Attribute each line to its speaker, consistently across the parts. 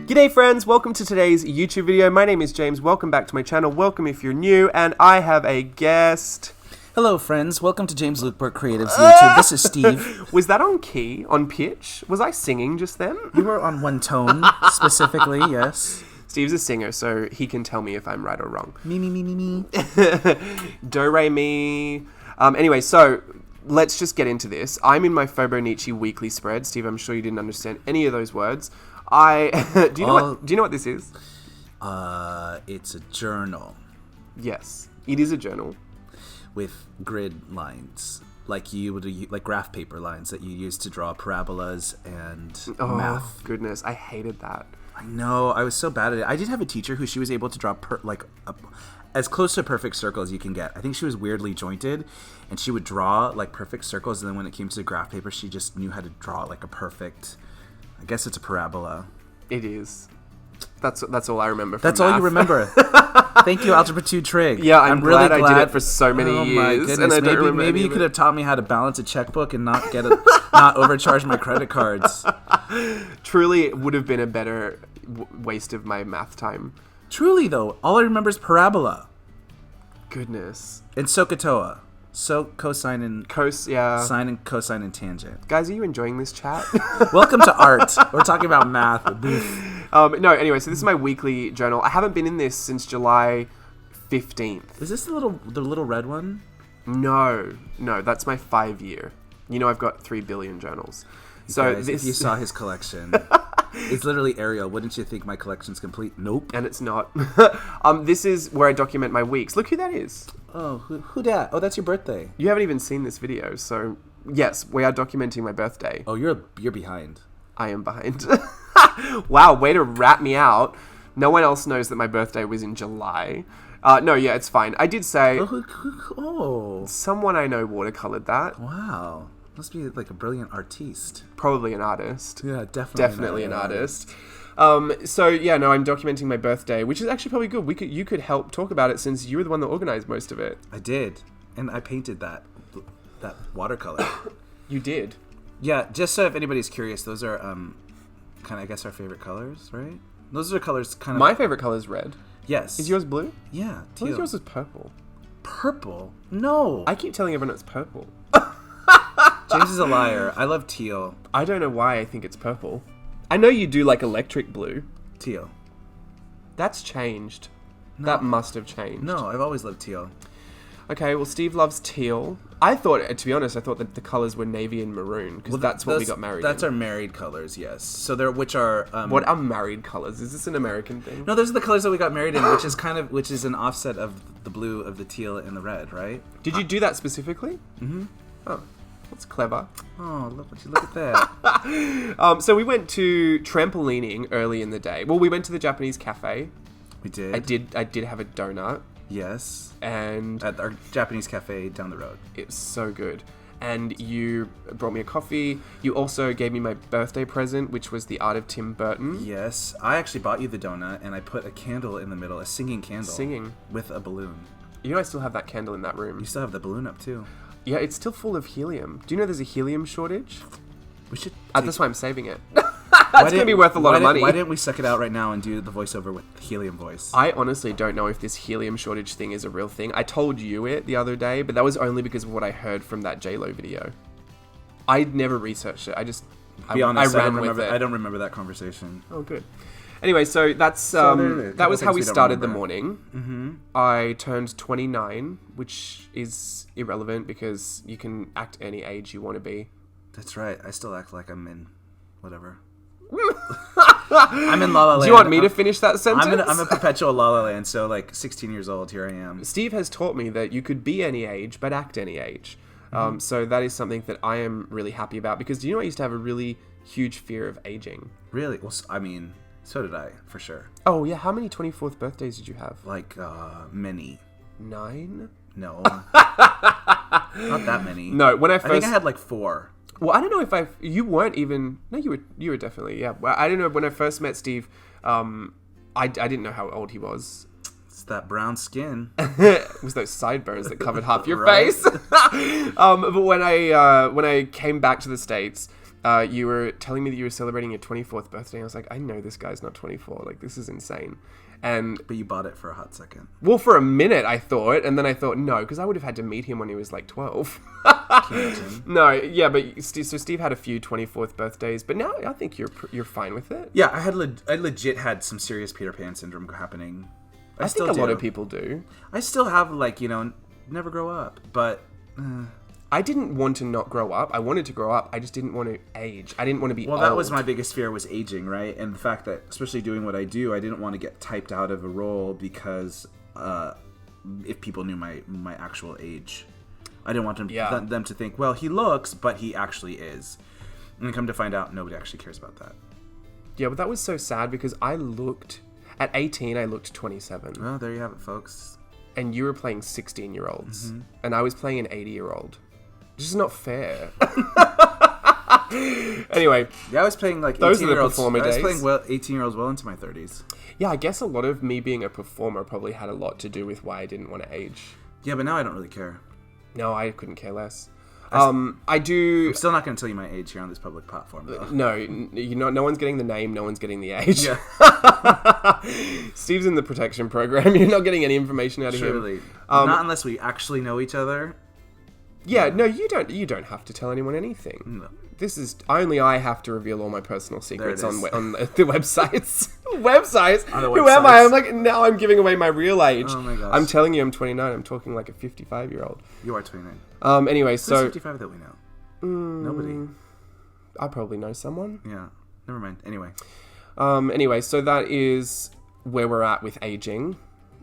Speaker 1: G'day friends, welcome to today's YouTube video. My name is James, welcome back to my channel, welcome if you're new, and I have a guest.
Speaker 2: Hello friends, welcome to James Luke Burke Creative's YouTube. This is Steve.
Speaker 1: Was that on key, on pitch? Was I singing just then?
Speaker 2: You were on one tone, specifically, yes.
Speaker 1: Steve's a singer, so he can tell me if I'm right or wrong.
Speaker 2: Me.
Speaker 1: Do, re, mi. Anyway, so let's just get into this. I'm in my FAUXBONICHI weekly spread. Steve, I'm sure you didn't understand any of those words. Do you know what this is?
Speaker 2: It's a journal.
Speaker 1: Yes, it is a journal.
Speaker 2: With grid lines, like you would, like graph paper lines that you use to draw parabolas and math.
Speaker 1: Goodness, I hated that.
Speaker 2: I know, I was so bad at it. I did have a teacher who she was able to draw as close to a perfect circle as you can get. I think she was weirdly jointed, and she would draw like perfect circles, and then when it came to graph paper, she just knew how to draw like a perfect. I guess it's a parabola.
Speaker 1: It is. That's all I remember.
Speaker 2: That's all you remember. Thank you, Algebra 2 Trig.
Speaker 1: Yeah, I'm really glad I did it for so many years.
Speaker 2: My goodness.
Speaker 1: And I don't remember
Speaker 2: maybe you could have taught me how to balance a checkbook and not not overcharge my credit cards.
Speaker 1: Truly, it would have been a better waste of my math time.
Speaker 2: Truly, though, all I remember is parabola.
Speaker 1: Goodness.
Speaker 2: And SOHCAHTOA. So cosine and sine and cosine and tangent.
Speaker 1: Guys, are you enjoying this chat?
Speaker 2: Welcome to art. We're talking about math.
Speaker 1: No, anyway, so this is my weekly journal. I haven't been in this since July 15th.
Speaker 2: Is this the little red one?
Speaker 1: No, that's my 5-year. You know I've got 3 billion journals. So
Speaker 2: guys, if you saw his collection, it's literally Arial. Wouldn't you think my collection's complete? Nope.
Speaker 1: And it's not. This is where I document my weeks. Look who that is.
Speaker 2: Oh, who dat? Oh, that's your birthday.
Speaker 1: You haven't even seen this video, so yes, we are documenting my birthday.
Speaker 2: Oh, you're behind.
Speaker 1: I am behind. Wow, way to rat me out. No one else knows that my birthday was in July. No, yeah, it's fine. I did say...
Speaker 2: Oh.
Speaker 1: Someone I know watercolored that.
Speaker 2: Wow. Must be like a brilliant artiste.
Speaker 1: Probably an artist.
Speaker 2: Yeah,
Speaker 1: definitely an artist. So yeah, no, I'm documenting my birthday, which is actually probably good. You could help talk about it since you were the one that organized most of it.
Speaker 2: I did, and I painted that watercolor.
Speaker 1: You did.
Speaker 2: Yeah, just so if anybody's curious, those are kind of I guess our favorite colors, right? Those are colors kind of.
Speaker 1: My favorite color is red.
Speaker 2: Yes.
Speaker 1: Is yours blue?
Speaker 2: Yeah.
Speaker 1: I think yours is purple.
Speaker 2: Purple? No.
Speaker 1: I keep telling everyone it's purple.
Speaker 2: James is a liar. I love teal.
Speaker 1: I don't know why I think it's purple. I know you do like electric blue.
Speaker 2: Teal.
Speaker 1: That's changed.
Speaker 2: No.
Speaker 1: That must have changed.
Speaker 2: No, I've always loved teal.
Speaker 1: Okay, well, Steve loves teal. I thought, to be honest, that the colors were navy and maroon because that's what we got married
Speaker 2: That's
Speaker 1: in.
Speaker 2: our married colors, yes. So which are
Speaker 1: what are married colors? Is this an American thing?
Speaker 2: No, those are the colors that we got married in, which is an offset of the blue, of the teal, and the red, right?
Speaker 1: Did you do that specifically?
Speaker 2: Mm-hmm.
Speaker 1: Oh, that's clever.
Speaker 2: Oh, look at that.
Speaker 1: So we went to Trampolining early in the day. Well, we went to the Japanese cafe.
Speaker 2: We did.
Speaker 1: I did have a donut.
Speaker 2: Yes.
Speaker 1: And
Speaker 2: at our Japanese cafe down the road.
Speaker 1: It's so good. And you brought me a coffee. You also gave me my birthday present, which was the art of Tim Burton.
Speaker 2: Yes. I actually bought you the donut, and I put a candle in the middle, a singing candle.
Speaker 1: Singing.
Speaker 2: With a balloon.
Speaker 1: You know I still have that candle in that room.
Speaker 2: You still have the balloon up, too.
Speaker 1: Yeah, it's still full of helium. Do you know there's a helium shortage?
Speaker 2: We should...
Speaker 1: That's why I'm saving it. That's going to be worth a lot of money.
Speaker 2: Why didn't we suck it out right now and do the voiceover with the helium voice?
Speaker 1: I honestly don't know if this helium shortage thing is a real thing. I told you it the other day, but that was only because of what I heard from that J-Lo video. I'd never researched it. I don't remember that conversation. Oh, good. Anyway, so that's that was how we started the morning.
Speaker 2: Mm-hmm.
Speaker 1: I turned 29, which is irrelevant because you can act any age you want to be.
Speaker 2: That's right. I still act like I'm in whatever. I'm in La La Land.
Speaker 1: Do you want me to finish that sentence?
Speaker 2: I'm a perpetual La La Land, so like 16 years old, here I am.
Speaker 1: Steve has taught me that you could be any age, but act any age.
Speaker 2: Mm-hmm.
Speaker 1: So that is something that I am really happy about because do you know I used to have a really huge fear of aging?
Speaker 2: Really? Well, I mean, so did I, for sure.
Speaker 1: Oh, yeah. How many 24th birthdays did you have?
Speaker 2: Like, many.
Speaker 1: 9?
Speaker 2: No. Not that many.
Speaker 1: No,
Speaker 2: I think I had like 4.
Speaker 1: Well, I don't know if you weren't even... No, you were definitely, yeah. Well, I don't know, when I first met Steve, I didn't know how old he was.
Speaker 2: It's that brown skin.
Speaker 1: It was those sideburns that covered half your face. But when I came back to the States, You were telling me that you were celebrating your 24th birthday. And I was like, I know this guy's not 24. Like, this is insane.
Speaker 2: But you bought it for a hot second.
Speaker 1: Well, for a minute I thought, and then I thought no, because I would have had to meet him when he was like 12. No, yeah, but Steve had a few 24th birthdays, but now I think you're fine with it.
Speaker 2: Yeah, I legit had some serious Peter Pan syndrome happening.
Speaker 1: I think a lot of people do.
Speaker 2: I still have never grow up, but.
Speaker 1: I didn't want to not grow up. I wanted to grow up. I just didn't want to age. I didn't want to be old.
Speaker 2: Well, that was my biggest fear, was aging, right? And the fact that, especially doing what I do, I didn't want to get typed out of a role because if people knew my actual age. I didn't want them to think, well, he looks, but he actually is. And come to find out, nobody actually cares about that.
Speaker 1: Yeah, but that was so sad because at 18, I looked 27.
Speaker 2: Well, there you have it, folks.
Speaker 1: And you were playing 16-year-olds. Mm-hmm. And I was playing an 80-year-old. This is not fair. Anyway.
Speaker 2: Yeah, I was playing like 18-year-olds. I was playing 18-year-olds well into my 30s.
Speaker 1: Yeah, I guess a lot of me being a performer probably had a lot to do with why I didn't want to age.
Speaker 2: Yeah, but now I don't really care.
Speaker 1: No, I couldn't care less. I do...
Speaker 2: I'm still not going to tell you my age here on this public platform, though.
Speaker 1: No, no one's getting the name, no one's getting the age. Yeah. Steve's in the protection program. You're not getting any information out of him.
Speaker 2: Not unless we actually know each other.
Speaker 1: Yeah, no, you don't have to tell anyone anything.
Speaker 2: No.
Speaker 1: This is only I have to reveal all my personal secrets on the websites. Websites? Who am I? I'm like, now I'm giving away my real age.
Speaker 2: Oh my gosh.
Speaker 1: I'm telling you I'm 29. I'm talking like a 55-year-old.
Speaker 2: You are 29.
Speaker 1: Anyway,
Speaker 2: Who's 55 that we know? Nobody.
Speaker 1: I probably know someone.
Speaker 2: Yeah. Never mind. Anyway.
Speaker 1: Anyway, so that is where we're at with aging.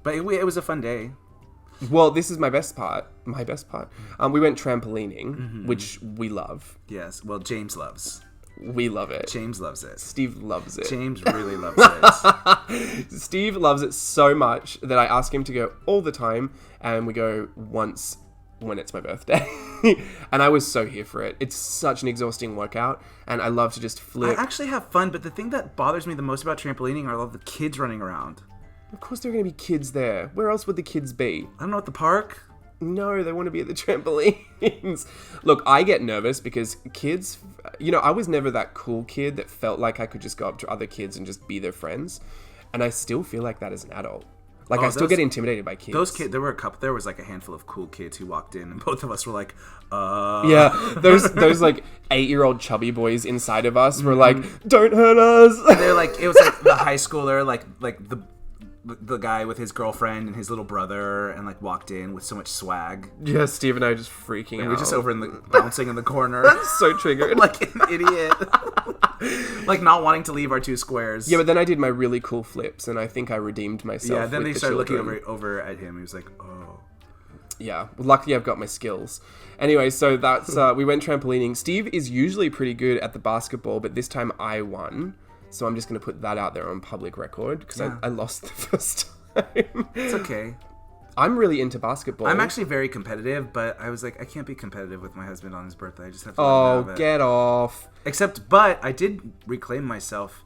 Speaker 2: But it was a fun day.
Speaker 1: Well, this is my best part. We went trampolining, which we love.
Speaker 2: Yes. Well, James loves.
Speaker 1: We love it.
Speaker 2: James loves it.
Speaker 1: Steve loves it.
Speaker 2: James really loves it.
Speaker 1: Steve loves it so much that I ask him to go all the time, and we go once when it's my birthday. And I was so here for it. It's such an exhausting workout, and I love to just flip.
Speaker 2: I actually have fun, but the thing that bothers me the most about trampolining are all the kids running around.
Speaker 1: Of course there are going to be kids there. Where else would the kids be?
Speaker 2: I don't know, at the park?
Speaker 1: No, they want to be at the trampolines. Look, I get nervous because kids, I was never that cool kid that felt like I could just go up to other kids and just be their friends. And I still feel like that as an adult. Like, I still get intimidated by kids.
Speaker 2: Those kids, there was like a handful of cool kids who walked in, and both of us were like,
Speaker 1: Yeah, those like 8-year-old chubby boys inside of us were like, don't hurt us.
Speaker 2: And they're like, it was like the high schooler, like the guy with his girlfriend and his little brother, and like walked in with so much swag.
Speaker 1: Yeah, Steve and I were just freaking out.
Speaker 2: We're just over bouncing in the corner.
Speaker 1: So triggered.
Speaker 2: Like an idiot. Like not wanting to leave our 2 squares.
Speaker 1: Yeah, but then I did my really cool flips, and I think I redeemed myself.
Speaker 2: Yeah, then they started looking over at him. He was like, oh.
Speaker 1: Yeah, well, luckily I've got my skills. Anyway, so that's we went trampolining. Steve is usually pretty good at the basketball, but this time I won. So I'm just going to put that out there on public record because I lost the first time.
Speaker 2: It's okay.
Speaker 1: I'm really into basketball.
Speaker 2: I'm actually very competitive, but I was like, I can't be competitive with my husband on his birthday. I just have to let him have it.
Speaker 1: Get off.
Speaker 2: But I did reclaim myself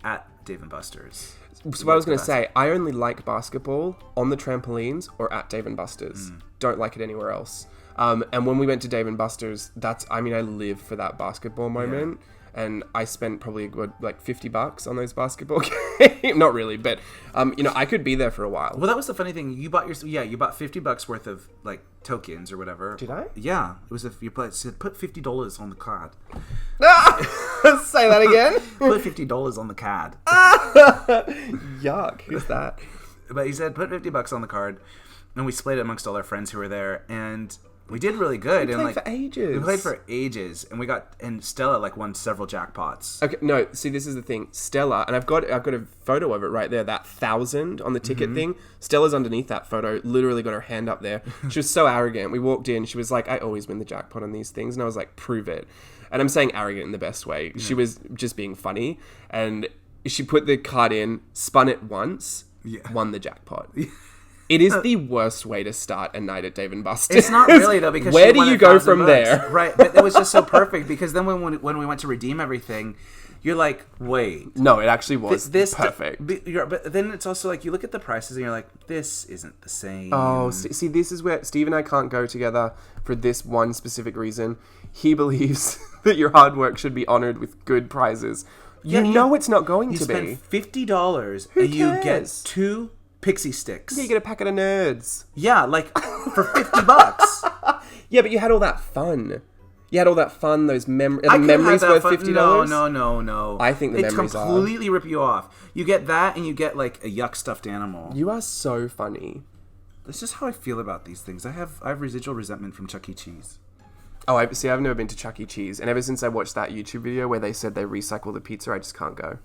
Speaker 2: at Dave & Buster's.
Speaker 1: So what I was going to say, I only like basketball on the trampolines or at Dave & Buster's. Don't like it anywhere else. And when we went to Dave & Buster's, I live for that basketball moment. Yeah. And I spent probably like $50 on those basketball games. Not really, but I could be there for a while.
Speaker 2: Well, that was the funny thing. You bought $50 worth of like tokens or whatever.
Speaker 1: Did I?
Speaker 2: Yeah, it was it said put $50 on the card.
Speaker 1: Say that again.
Speaker 2: Put $50 on the card.
Speaker 1: Yuck! Who's that?
Speaker 2: But he said put $50 on the card, and we split it amongst all our friends who were there, and we did really good.
Speaker 1: We played for ages.
Speaker 2: We played for ages, and Stella like won several jackpots.
Speaker 1: Okay, no, see, this is the thing. Stella, and I've got a photo of it right there. That 1,000 on the ticket thing. Stella's underneath that photo. Literally got her hand up there. She was so arrogant. We walked in. She was like, "I always win the jackpot on these things," and I was like, "Prove it." And I'm saying arrogant in the best way. She was just being funny, and she put the card in, spun it once, won the jackpot. It is the worst way to start a night at Dave & Buster's.
Speaker 2: It's not really, though, because
Speaker 1: where do you go from
Speaker 2: $1,000.
Speaker 1: there?
Speaker 2: Right, but it was just so perfect, because then when we went to redeem everything, you're like, wait.
Speaker 1: No, it actually was perfect.
Speaker 2: But then it's also like, you look at the prices and you're like, this isn't the same.
Speaker 1: Oh, see, this is where Steve and I can't go together for this one specific reason. He believes that your hard work should be honored with good prizes. You know it's not going to be.
Speaker 2: You spend $50
Speaker 1: Who
Speaker 2: and you
Speaker 1: cares?
Speaker 2: get 2 pixie sticks.
Speaker 1: Yeah, you get a packet of nerds.
Speaker 2: Yeah, like for $50.
Speaker 1: Yeah, but you had all that fun. You had all that fun, those memories worth $50?
Speaker 2: No.
Speaker 1: I think the memories
Speaker 2: They completely rip you off. You get that and you get like a yuck stuffed animal.
Speaker 1: You are so funny.
Speaker 2: That's just how I feel about these things. I have residual resentment from Chuck E. Cheese.
Speaker 1: Oh, I've never been to Chuck E. Cheese. And ever since I watched that YouTube video where they said they recycle the pizza, I just can't go.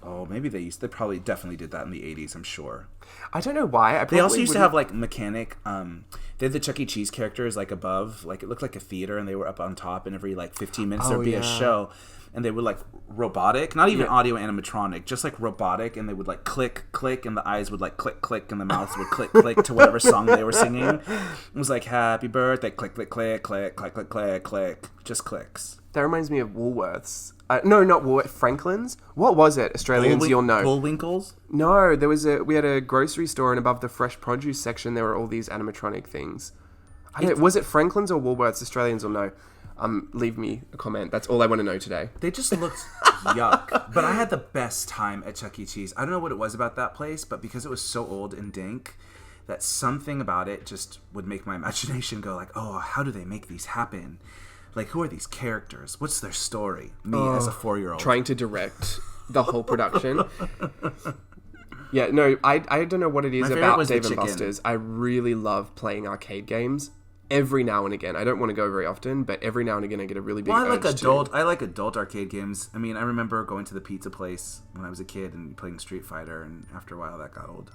Speaker 2: Oh, maybe they probably definitely did that in the 80s, I'm sure.
Speaker 1: I don't know why.
Speaker 2: They also used to have like mechanic. They had the Chuck E. Cheese characters like above, like it looked like a theater, and they were up on top. And every like 15 minutes there'd be a show, and they would like robotic, not even audio animatronic, just like robotic, and they would like click, and the eyes would like click, and the mouths would click to whatever song they were singing. It was like happy birthday, click, just clicks.
Speaker 1: That reminds me of Woolworths. No, not Woolworths. Franklin's. What was it? Australians, you'll know.
Speaker 2: Bullwinkles?
Speaker 1: No, we had a grocery store, and above the fresh produce section, there were all these animatronic things. Was it Franklin's or Woolworths? Australians will know. Leave me a comment. That's all I want to know today.
Speaker 2: They just looked yuck. But I had the best time at Chuck E. Cheese. I don't know what it was about that place, but because it was so old and dank, that something about it just would make my imagination go like, oh, how do they make these happen? Like, who are these characters? What's their story? Me as a 4-year-old.
Speaker 1: Trying to direct the whole production. Yeah, no, I don't know what it is about Dave & Buster's. I really love playing arcade games. Every now and again. I don't want to go very often, but every now and again I get a really big urge
Speaker 2: I like adult arcade games. I mean, I remember going to the pizza place when I was a kid and playing Street Fighter, and after a while that got old.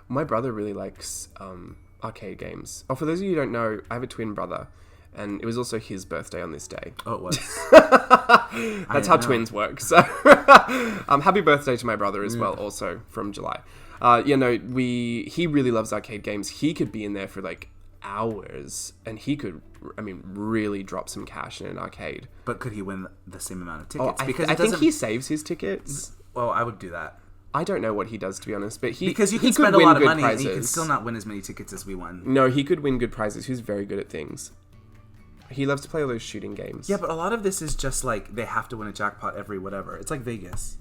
Speaker 1: My brother really likes arcade games. Oh, for those of you who don't know, I have a twin brother. And it was also his birthday on this day.
Speaker 2: Oh, it was.
Speaker 1: That's how twins work. So, happy birthday to my brother as well, also from July. He really loves arcade games. He could be in there for like hours, and he could, really drop some cash in an arcade.
Speaker 2: But could he win the same amount of tickets?
Speaker 1: I think he saves his tickets.
Speaker 2: Well, I would do that.
Speaker 1: I don't know what he does, to be honest, but
Speaker 2: because you can spend a lot of money and you can still not win as many tickets as we won.
Speaker 1: No, he could win good prizes. He's very good at things. He loves to play all those shooting games.
Speaker 2: Yeah, but a lot of this is just like they have to win a jackpot every whatever. It's like Vegas.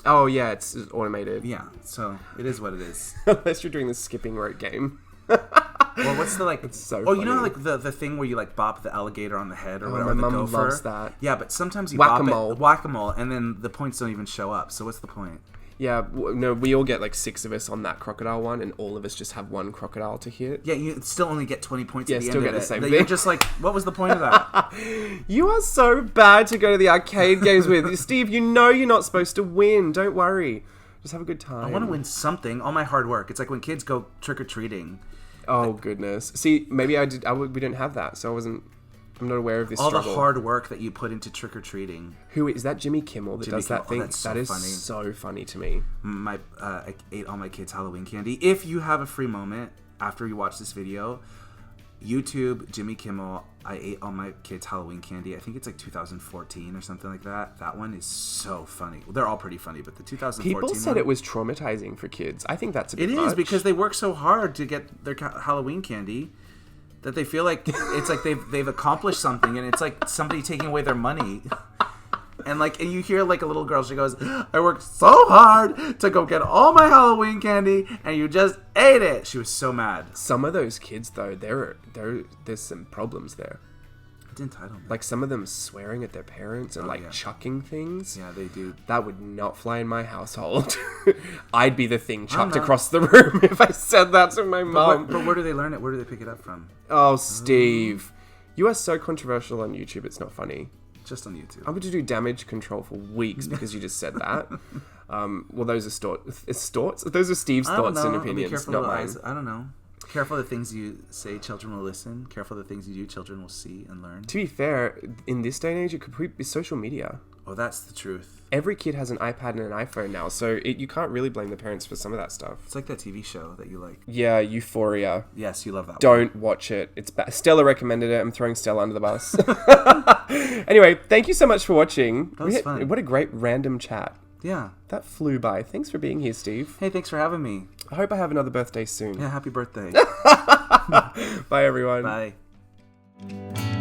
Speaker 1: Oh, yeah, it's automated.
Speaker 2: Yeah, so it is what it is.
Speaker 1: Unless you're doing the skipping rope game.
Speaker 2: Well, what's the like...
Speaker 1: It's so
Speaker 2: funny.
Speaker 1: funny.
Speaker 2: You know like the thing where you like bop the alligator on the head or whatever,
Speaker 1: my
Speaker 2: the
Speaker 1: mum
Speaker 2: gopher?
Speaker 1: loves that.
Speaker 2: Yeah, but sometimes you
Speaker 1: Whack-a-mole.
Speaker 2: bop it, whack-a-mole, and then the points don't even show up. So what's the point?
Speaker 1: Yeah, no, we all get like 6 of us on that crocodile one, and all of us just have one crocodile to hit.
Speaker 2: Yeah, you still only get 20 points at the end
Speaker 1: still
Speaker 2: of
Speaker 1: get
Speaker 2: it.
Speaker 1: the same thing.
Speaker 2: You're just like, what was the point of that?
Speaker 1: You are so bad to go to the arcade games with. Steve, you know you're not supposed to win. Don't worry. Just have a good time.
Speaker 2: I want to win something. All my hard work. It's like when kids go trick-or-treating.
Speaker 1: Oh, goodness. See, maybe we didn't have that, so I'm not aware of this
Speaker 2: all
Speaker 1: struggle.
Speaker 2: the hard work that you put into trick-or-treating.
Speaker 1: Who is that? Jimmy Kimmel that does that thing?
Speaker 2: That's so
Speaker 1: that is
Speaker 2: funny.
Speaker 1: so funny to me.
Speaker 2: I ate all my kids' Halloween candy. If you have a free moment after you watch this video, YouTube, Jimmy Kimmel, I ate all my kids' Halloween candy. I think it's like 2014 or something like that. That one is so funny. Well, they're all pretty funny, but the 2014
Speaker 1: People said it was traumatizing for kids. I think that's a bit much.
Speaker 2: It is, because they work so hard to get their Halloween candy that they feel like it's like they've accomplished something, and it's like somebody taking away their money. And you hear like a little girl, she goes, I worked so hard to go get all my Halloween candy, and you just ate it. She was so mad.
Speaker 1: Some of those kids, though, there's some problems there.
Speaker 2: Entitlement.
Speaker 1: Like some of them swearing at their parents and chucking things.
Speaker 2: Yeah, they do.
Speaker 1: That would not fly in my household. I'd be the thing chucked across the room if I said that to my mom.
Speaker 2: But where do they learn it? Where do they pick it up from?
Speaker 1: Oh, Steve. You are so controversial on YouTube, it's not funny.
Speaker 2: Just on YouTube.
Speaker 1: I'm going to do damage control for weeks because you just said that. Well, those are thoughts. Those are Steve's thoughts and opinions, not mine.
Speaker 2: I don't know. Careful the things you say, children will listen. Careful the things you do, children will see and learn.
Speaker 1: To be fair, in this day and age, it could be social media.
Speaker 2: Oh, that's the truth.
Speaker 1: Every kid has an iPad and an iPhone now, so you can't really blame the parents for some of that stuff.
Speaker 2: It's like that TV show that you like.
Speaker 1: Yeah, Euphoria.
Speaker 2: Yes, you love that
Speaker 1: Don't watch it. It's bad. Stella recommended it. I'm throwing Stella under the bus. Anyway, thank you so much for watching.
Speaker 2: That was fun.
Speaker 1: What a great random chat.
Speaker 2: Yeah.
Speaker 1: That flew by. Thanks for being here, Steve.
Speaker 2: Hey, thanks for having me.
Speaker 1: I hope I have another birthday soon.
Speaker 2: Yeah, happy birthday.
Speaker 1: Bye, everyone.
Speaker 2: Bye.